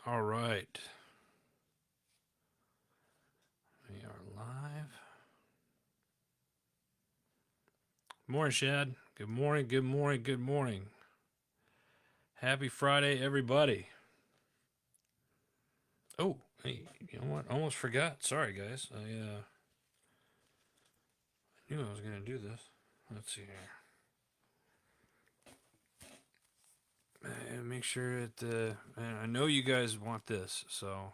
All right. We are live. Morning, Shad. Good morning, good morning, good morning. Happy Friday, everybody. Oh, hey, you know what? Almost forgot. Sorry, guys. I knew I was going to do this. Let's see here. And make sure it, man, I know you guys want this, so.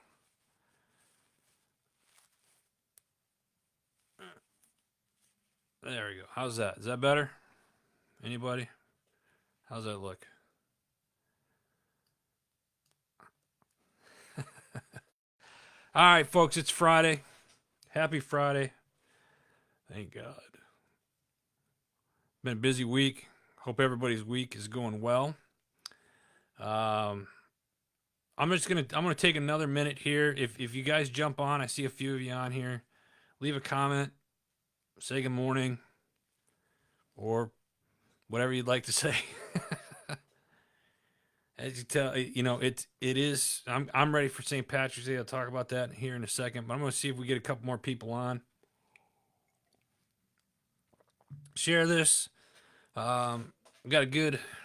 There we go. How's that? Is that better? Anybody? How's that look? All right, folks, it's Friday. Happy Friday. Thank God. Been a busy week. Hope everybody's week is going well. Um, I'm gonna take another minute here. If you guys jump on, I see a few of you on here. Leave a comment, say good morning, or whatever you'd like to say. As you tell, it is. I'm ready for St. Patrick's Day. I'll talk about that here in a second. But I'm gonna see if we get a couple more people on. Share this. We got a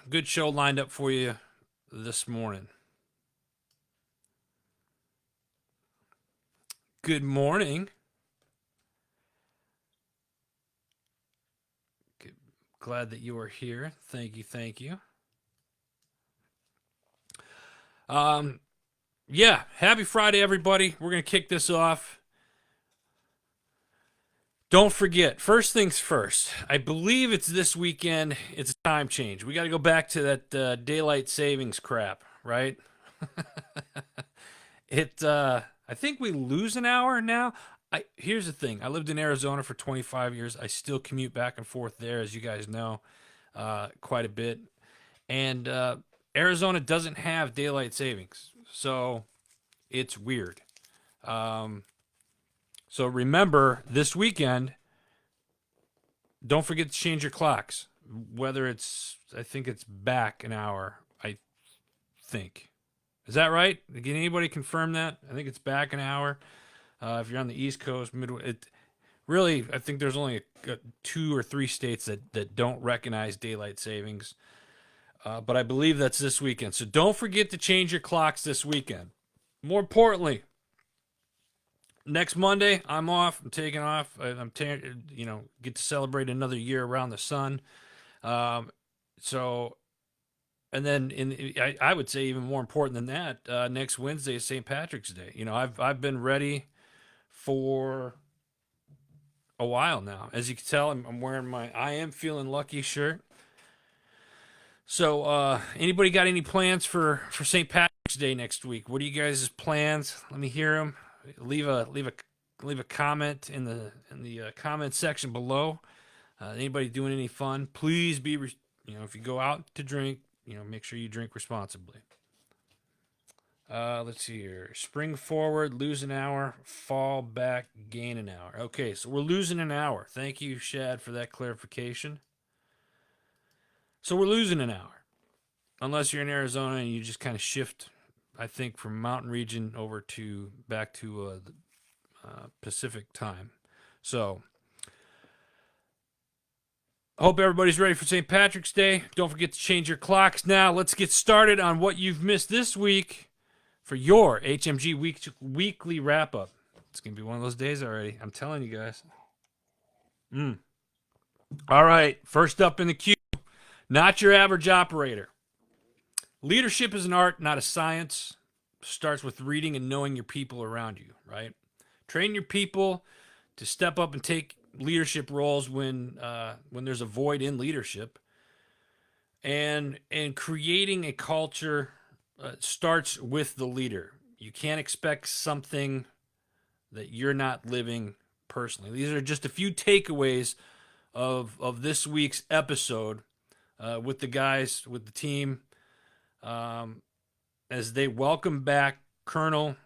good show lined up for you this morning. Good morning. Glad that you are here. Thank you. Thank you. Um, yeah, happy Friday, everybody. We're going to kick this off. Don't forget, first things first, I believe it's this weekend. It's a time change. We got to go back to that daylight savings crap, right? I think we lose an hour now. Here's the thing. I lived in Arizona for 25 years. I still commute back and forth there, as you guys know, quite a bit. And Arizona doesn't have daylight savings, so it's weird. Um, so remember, this weekend, don't forget to change your clocks. Whether I think it's back an hour. I think. Is that right? Can anybody confirm that? I think it's back an hour. If you're on the East Coast, really, I think there's only two or three states that don't recognize daylight savings. But I believe that's this weekend. So don't forget to change your clocks this weekend. More importantly, next Monday I'm off. I'm taking off. Get to celebrate another year around the sun. Um, so, and then I would say even more important than that, next Wednesday is St. Patrick's Day. I've been ready for a while now. As you can tell, I'm wearing my I Am Feeling Lucky shirt. So, anybody got any plans for St. Patrick's Day next week? What are you guys' plans? Let me hear them. Leave a comment in the comment section below. Anybody doing any fun? Please if you go out to drink, make sure you drink responsibly. Let's see here. Spring forward, lose an hour. Fall back, gain an hour. Okay, so we're losing an hour. Thank you, Shad, for that clarification. So we're losing an hour. Unless you're in Arizona and you just kind of shift, I think, from mountain region over to back to the Pacific time. So, hope everybody's ready for St. Patrick's Day. Don't forget to change your clocks now. Let's get started on what you've missed this week for your HMG weekly wrap up. It's going to be one of those days already. I'm telling you guys. All right. First up in the queue, not your average operator. Leadership is an art, not a science. Starts with reading and knowing your people around you, right? Train your people to step up and take leadership roles when there's a void in leadership. And creating a culture starts with the leader. You can't expect something that you're not living personally. These are just a few takeaways of this week's episode with the guys, with the team, as they welcome back Colonel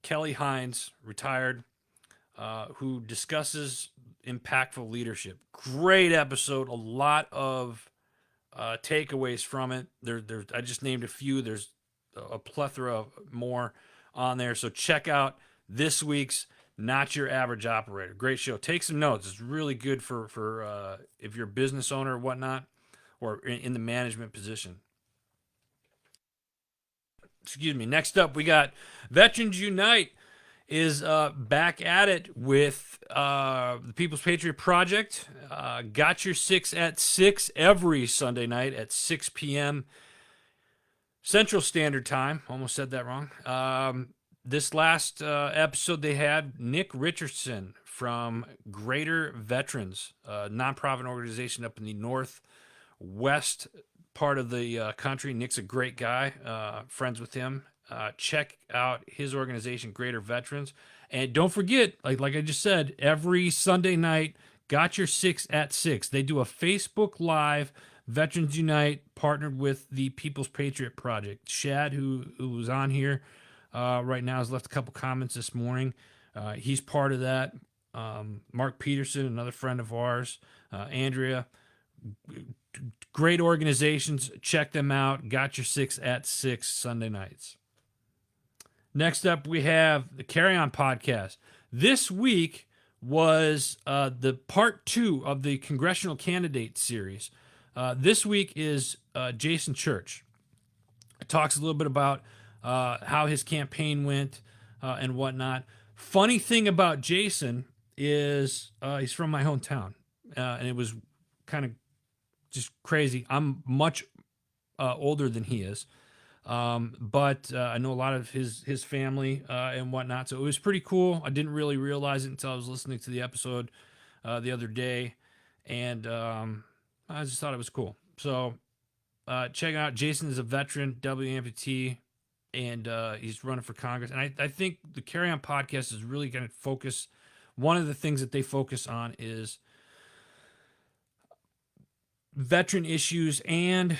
Kelly Hines, retired, who discusses impactful leadership. Great episode. A lot of takeaways from it. I just named a few. There's a plethora of more on there. So check out this week's Not Your Average Operator. Great show. Take some notes. It's really good for if you're a business owner or whatnot, or in the management position. Excuse me. Next up, we got Veterans Unite is back at it with the People's Patriot Project. Got your 6 every Sunday night at 6 p.m. Central Standard Time. Almost said that wrong. This last episode they had Nick Richardson from Greater Veterans, a nonprofit organization up in the northwest part of the country. Nick's a great guy. Friends with him. Check out his organization, Greater Veterans. And don't forget, like I just said, every Sunday night, got your 6. They do a Facebook Live. Veterans Unite partnered with the People's Patriot Project. Shad, who was on here right now, has left a couple comments this morning. He's part of that. Mark Peterson, another friend of ours. Andrea. Great organizations. Check them out. Got your 6 Sunday nights. Next up, we have the Carry On podcast. This week was the part 2 of the congressional candidate series. This week is Jason Church. It talks a little bit about how his campaign went and whatnot. Funny thing about Jason is he's from my hometown, and it was kind of just crazy. I'm much older than he is. But I know a lot of his family and whatnot, so it was pretty cool. I didn't really realize it until I was listening to the episode the other day, and I just thought it was cool. So check out. Jason is a veteran, W amputee, and he's running for Congress. And I think the Carry On podcast is really going to focus. One of the things that they focus on is veteran issues and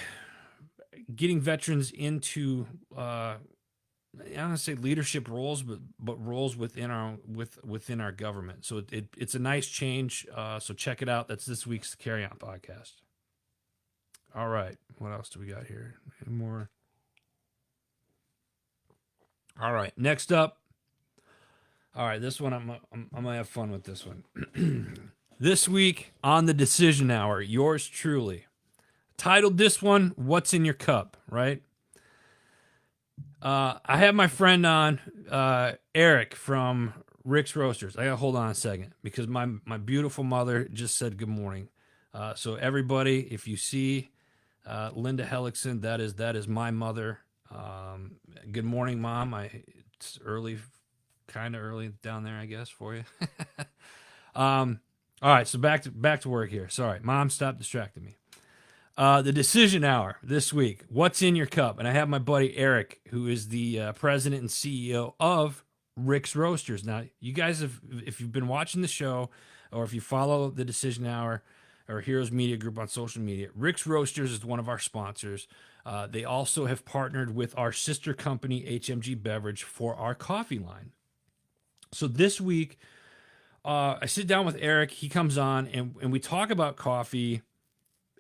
getting veterans into I don't want to say leadership roles, but roles within our government. So it's a nice change. So check it out. That's this week's Carry On podcast. All right, what else do we got here? Any more? All right, next up. All right, this one I'm gonna have fun with this one. This week on the Decision Hour, yours truly. Titled this one, What's in Your Cup, right? I have my friend on, Eric from Rick's Roasters. I gotta hold on a second because my beautiful mother just said good morning. So everybody, if you see Linda Hellickson, that is my mother. Good morning, Mom. It's early, kind of early down there, I guess, for you. All right, so back to work here. Sorry, Mom, stop distracting me. The Decision Hour this week. What's in your cup? And I have my buddy Eric, who is the president and CEO of Rick's Roasters. Now, you guys if you've been watching the show, or if you follow the Decision Hour or Heroes Media Group on social media, Rick's Roasters is one of our sponsors. They also have partnered with our sister company, HMG Beverage, for our coffee line. So this week, I sit down with Eric. He comes on, and we talk about coffee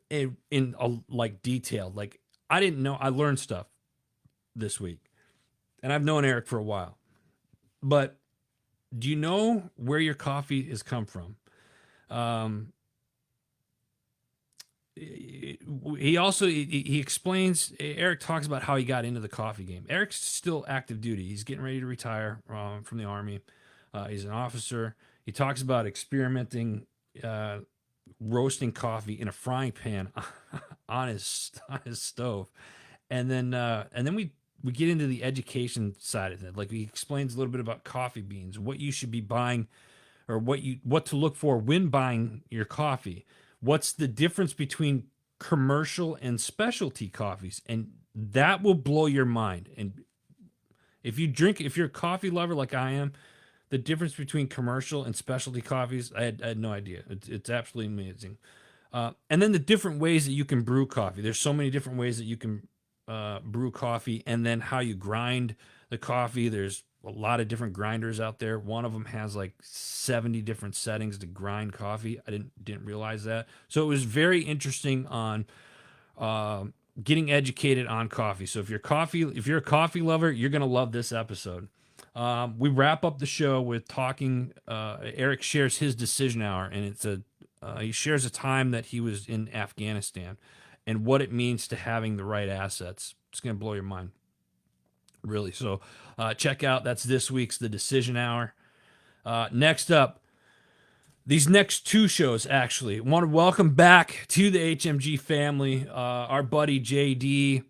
in like detail. Like, I didn't know. I learned stuff this week, and I've known Eric for a while. But do you know where your coffee has come from? He also he explains. Eric talks about how he got into the coffee game. Eric's still active duty. He's getting ready to retire from the Army. He's an officer. He talks about experimenting, roasting coffee in a frying pan on his stove, and then we get into the education side of it. Like, he explains a little bit about coffee beans, what you should be buying, or what to look for when buying your coffee. What's the difference between commercial and specialty coffees? And that will blow your mind. And if you're a coffee lover like I am, the difference between commercial and specialty coffees, I had no idea. It's absolutely amazing. And then the different ways that you can brew coffee. There's so many different ways that you can brew coffee, and then how you grind the coffee. There's a lot of different grinders out there. One of them has like 70 different settings to grind coffee. I didn't realize that. So it was very interesting on getting educated on coffee. So if you're a coffee lover, you're gonna love this episode. We wrap up the show with talking. Eric shares his decision hour, and he shares a time that he was in Afghanistan and what it means to having the right assets. It's gonna blow your mind, really. So check out, that's this week's The Decision Hour. Next up, these next two shows, actually, I want to welcome back to the HMG family. Our buddy JD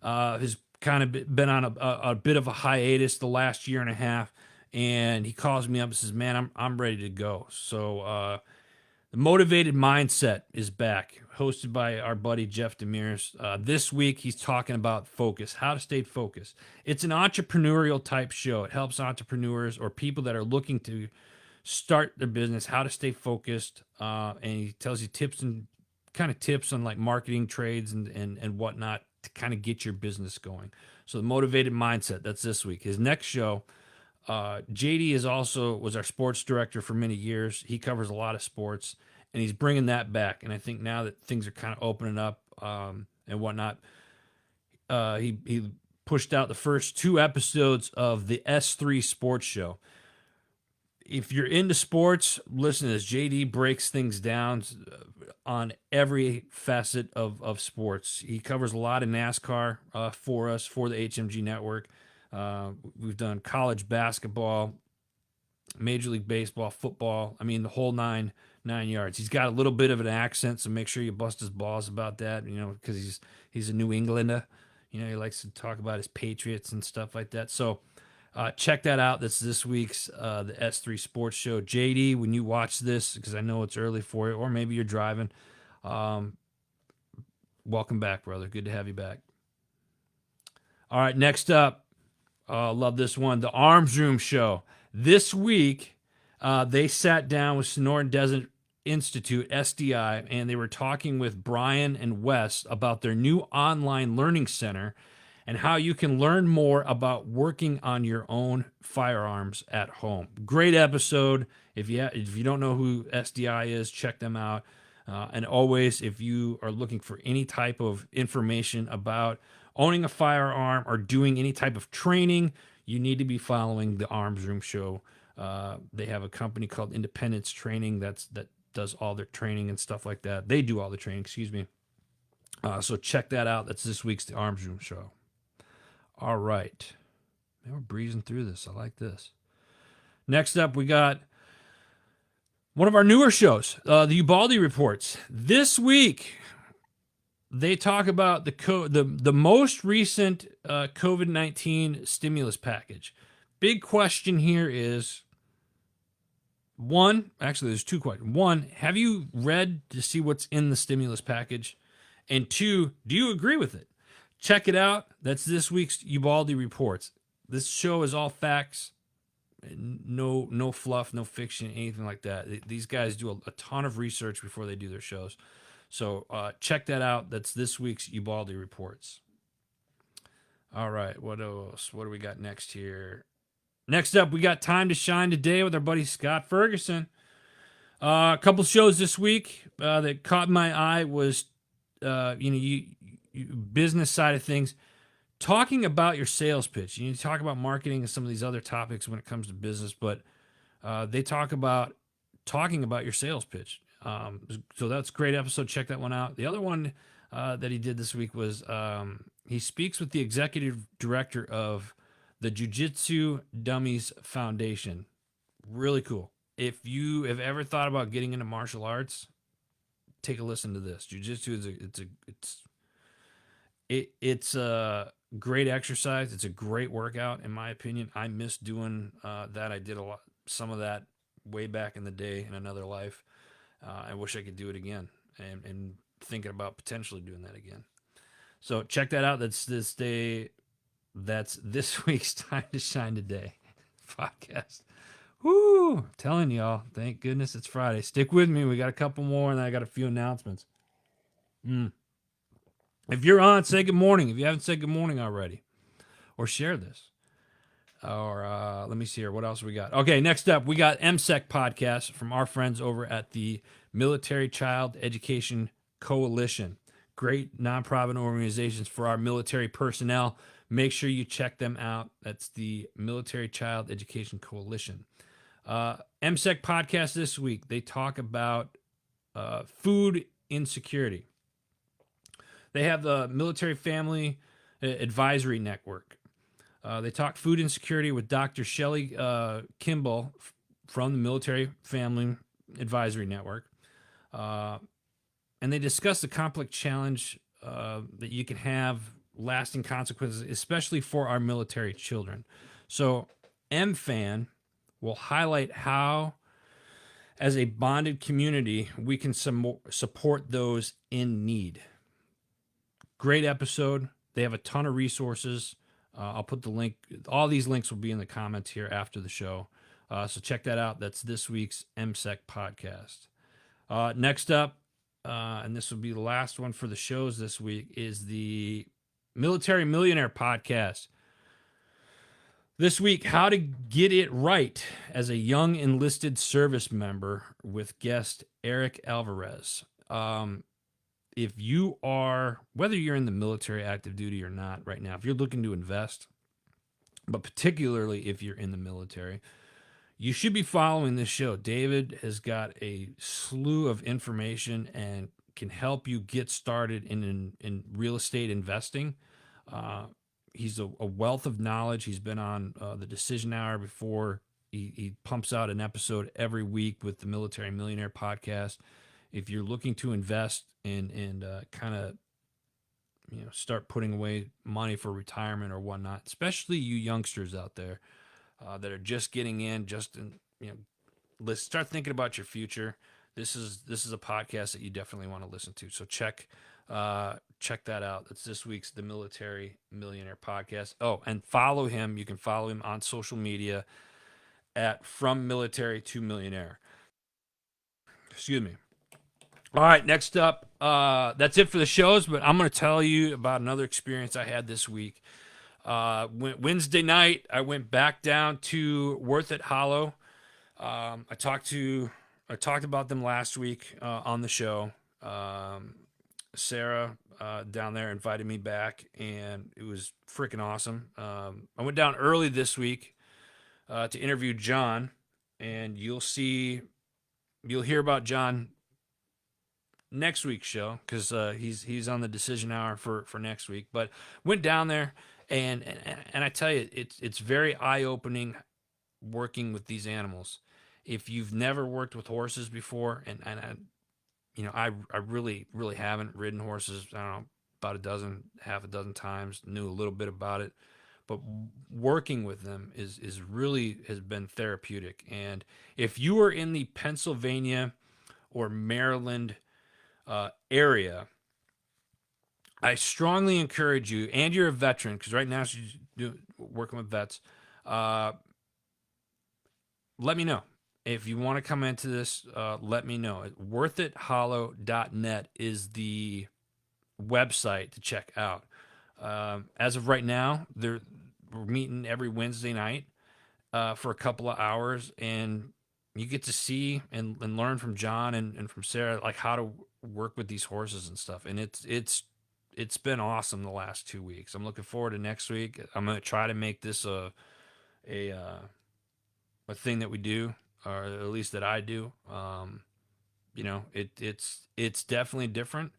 has kind of been on a bit of a hiatus the last year and a half, and he calls me up and says, "Man, I'm ready to go." So the Motivated Mindset is back, hosted by our buddy Jeff Demirs. This week, he's talking about focus, how to stay focused. It's an entrepreneurial type show. It helps entrepreneurs or people that are looking to start their business, how to stay focused, and he tells you tips on like marketing trades and whatnot to kind of get your business going. So the Motivated Mindset, that's this week. His next show, JD was our sports director for many years. He covers a lot of sports, and he's bringing that back. And I think now that things are kind of opening up and whatnot, he pushed out the first 2 episodes of the S3 Sports Show. If you're into sports, listen to this. JD breaks things down on every facet of sports. He covers a lot of NASCAR for us, for the HMG network. We've done college basketball, Major League Baseball, football. I mean, the whole nine yards. He's got a little bit of an accent, so make sure you bust his balls about that, because he's a New Englander. He likes to talk about his Patriots and stuff like that. So check that out. That's this week's the S3 Sports Show. JD, when you watch this, because I know it's early for you, or maybe you're driving, welcome back, brother. Good to have you back. All right, next up, love this one, the Arms Room Show. This week, they sat down with Sonoran Desert Institute, SDI, and they were talking with Brian and Wes about their new online learning center and how you can learn more about working on your own firearms at home. Great episode. If you don't know who SDI is, check them out. And always, if you are looking for any type of information about owning a firearm or doing any type of training, you need to be following the Arms Room Show. They have a company called Independence Training that does all their training and stuff like that. They do all the training, excuse me. So check that out. That's this week's The Arms Room Show. All right. Man, we're breezing through this. I like this. Next up, we got one of our newer shows, the Ubaldi Reports. This week, they talk about the most recent COVID-19 stimulus package. Big question here is, there's 2 questions. 1, have you read to see what's in the stimulus package? And 2, do you agree with it? Check it out. That's this week's Ubaldi Reports. This show is all facts, no fluff, no fiction, anything like that. These guys do a ton of research before they do their shows. So check that out. That's this week's Ubaldi Reports. All right, what else? What do we got next here? Next up, we got Time to Shine today with our buddy Scott Ferguson. A couple shows this week that caught my eye was, business side of things, talking about your sales pitch. You talk about marketing and some of these other topics when it comes to business, but they talk about talking about your sales pitch. So that's a great episode. Check that one out. The other one that he did this week was he speaks with the executive director of the Jiu-Jitsu Dummies Foundation. Really cool. If you have ever thought about getting into martial arts, take a listen to this. Jiu-Jitsu it's a great exercise. It's a great workout, in my opinion. I miss doing that. I did some of that way back in the day in another life. I wish I could do it again, and thinking about potentially doing that again. So check that out. That's this week's Time to Shine Today podcast. Woo! Telling y'all, thank goodness it's Friday. Stick with me. We got a couple more, and then I got a few announcements. If you're on, say good morning. If you haven't said good morning already, or share this. Or let me see here. What else we got? Okay, next up, we got MSEC podcast from our friends over at the Military Child Education Coalition. great nonprofit organizations for our military personnel. Make sure you check them out. That's the Military Child Education Coalition. MSEC podcast this week, they talk about food insecurity. They have the Military Family Advisory Network. They talk food insecurity with Dr. Shelley Kimball from the Military Family Advisory Network. And they discuss the complex challenge that you can have lasting consequences, especially for our military children. So, MFAN will highlight how, as a bonded community, we can support those in need. Great episode. They have a ton of resources. I'll put the link. All these links will be in the comments here after the show. So check that out. That's this week's MSEC podcast. Next up, and this will be the last one for the shows this week, is the Military Millionaire podcast. This week, how to get it right as a young enlisted service member with guest Eric Alvarez. If you are, whether you're in the military active duty or not right now, if you're looking to invest, but particularly if you're in the military, you should be following this show. David has got a slew of information and can help you get started in real estate investing. He's a wealth of knowledge. He's been on the Decision Hour before. He pumps out an episode every week with the Military Millionaire podcast. If you're looking to invest and kind of start putting away money for retirement or whatnot, especially you youngsters out there that are just getting in, let's start thinking about your future. This is a podcast that you definitely want to listen to. So check that out. That's this week's The Military Millionaire podcast. Oh, and follow him. You can follow him on social media at From Military to Millionaire. Excuse me. All right, next up, that's it for the shows, but I'm going to tell you about another experience I had this week. Wednesday night, I went back down to Worth It Hollow. I talked about them last week on the show. Sarah down there invited me back, and it was freaking awesome. I went down early this week to interview John, and you'll hear about John next week's show because he's on the Decision Hour for next week. But went down there, and I tell you, it's very eye-opening working with these animals. If you've never worked with horses before, and I really haven't ridden horses. I don't know, about half a dozen times. Knew a little bit about it, but working with them is really has been therapeutic. And if you are in the Pennsylvania or Maryland area, I strongly encourage you, and you're a veteran, because right now she's working with vets. Let me know. If you want to come into this, let me know. Worthithollow.net is the website to check out. As of right now, we're meeting every Wednesday night for a couple of hours, and you get to see and learn from John and from Sarah, like how to work with these horses and stuff. And it's been awesome the last 2 weeks. I'm looking forward to next week. I'm going to try to make this a thing that we do, or at least that I do. It's definitely different,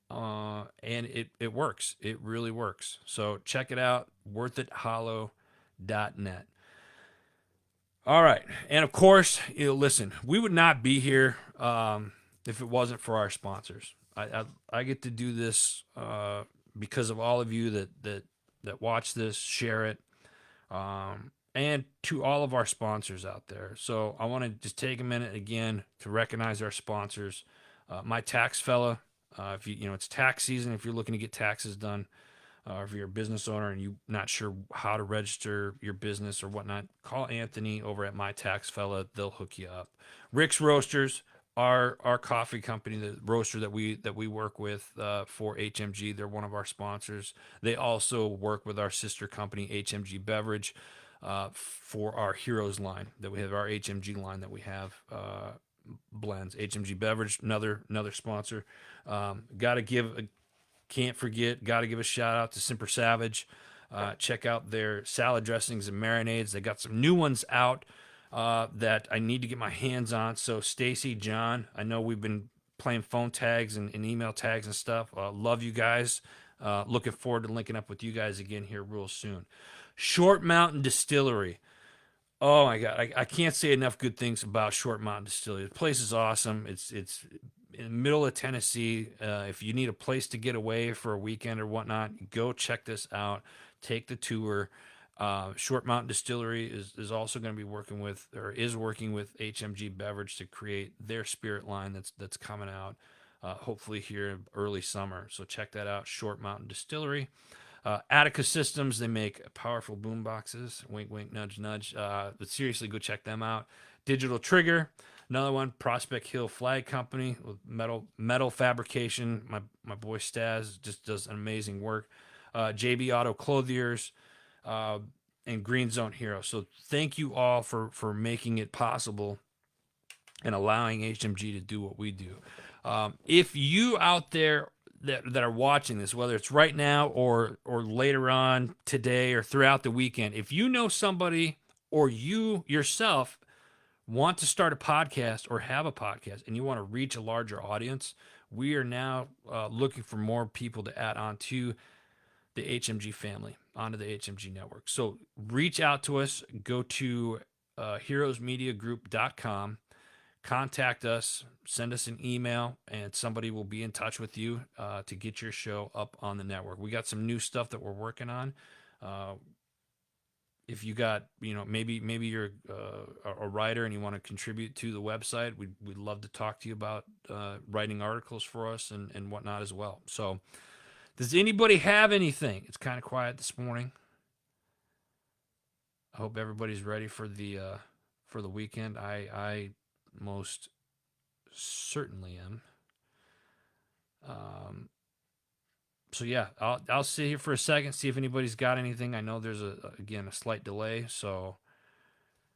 and it works. It really works. So check it out, worthithollow.net. All right, and of course, listen, we would not be here if it wasn't for our sponsors. I get to do this because of all of you that watch this, share it, and to all of our sponsors out there. So I want to just take a minute again to recognize our sponsors. My Tax Fella, if it's tax season, if you're looking to get taxes done, or if you're a business owner and you're not sure how to register your business or whatnot, call Anthony over at My Tax Fella. They'll hook you up. Rick's Roasters, our coffee company, the roaster that we work with for HMG. They're one of our sponsors. They also work with our sister company, HMG Beverage, for our Heroes line that we have, our HMG line that we have blends. HMG Beverage, another sponsor. Got to give Can't forget, got to give a shout out to Simper Savage. Check out their salad dressings and marinades. They got some new ones out that I need to get my hands on. So, Stacy, John, I know we've been playing phone tags and email tags and stuff. Love you guys. Looking forward to linking up with you guys again here real soon. Short Mountain Distillery. Oh my God, I can't say enough good things about Short Mountain Distillery. The place is awesome. It's in the middle of Tennessee. If you need a place to get away for a weekend or whatnot, go check this out. Take the tour. Short Mountain Distillery is also going to be working with, or is working with, HMG Beverage to create their spirit line that's coming out, hopefully here early summer. So check that out. Short Mountain Distillery. Attica Systems, they make powerful boom boxes. Wink, wink, nudge, nudge. But seriously, go check them out. Digital Trigger, another one. Prospect Hill Flag Company with metal fabrication. My boy Staz just does amazing work. JB Auto Clothiers, and Green Zone Hero. So thank you all for making it possible and allowing HMG to do what we do. If you out there that are watching this, whether it's right now or later on today or throughout the weekend, if you know somebody or you yourself want to start a podcast or have a podcast and you want to reach a larger audience, we are now looking for more people to add on to the HMG family, onto the HMG network. So reach out to us. Go to heroesmediagroup.com. Contact us, send us an email, and somebody will be in touch with you to get your show up on the network. We got some new stuff that we're working on. If you got, maybe you're a writer and you want to contribute to the website, we'd love to talk to you about writing articles for us and whatnot as well. So, does anybody have anything? It's kind of quiet this morning. I hope everybody's ready for the weekend. I most certainly am. So yeah, I'll sit here for a second, see if anybody's got anything. I know there's a slight delay, so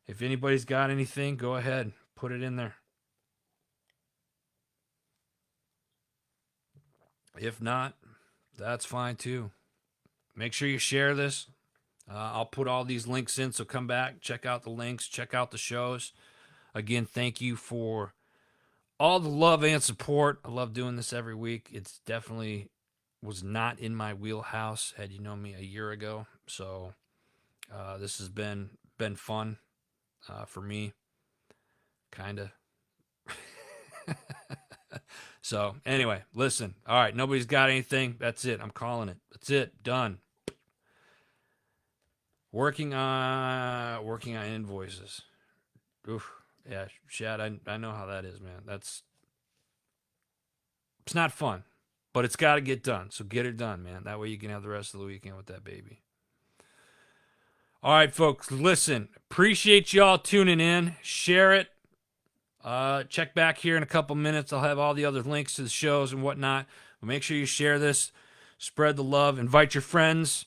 if anybody's got anything, go ahead, put it in there. If not, that's fine too. Make sure you share this. I'll put all these links in, so come back, check out the links, check out the shows. Again, thank you for all the love and support. I love doing this every week. It's definitely was not in my wheelhouse had you known me a year ago. So this has been fun for me, kind of. So anyway, listen. All right, nobody's got anything. That's it. I'm calling it. That's it. Done. Working on invoices. Oof. Yeah, Shad, I know how that is, man. It's not fun, but it's got to get done. So get it done, man. That way you can have the rest of the weekend with that baby. All right, folks, listen. Appreciate y'all tuning in. Share it. Check back here in a couple minutes. I'll have all the other links to the shows and whatnot. But make sure you share this. Spread the love. Invite your friends.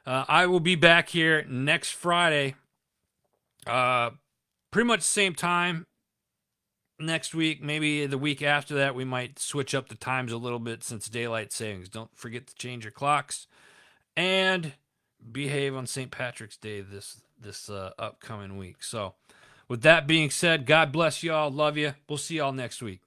I will be back here next Friday. Pretty much the same time next week. Maybe the week after that, we might switch up the times a little bit since daylight savings. Don't forget to change your clocks and behave on St. Patrick's Day this upcoming week. So with that being said, God bless y'all. Love you. We'll see y'all next week.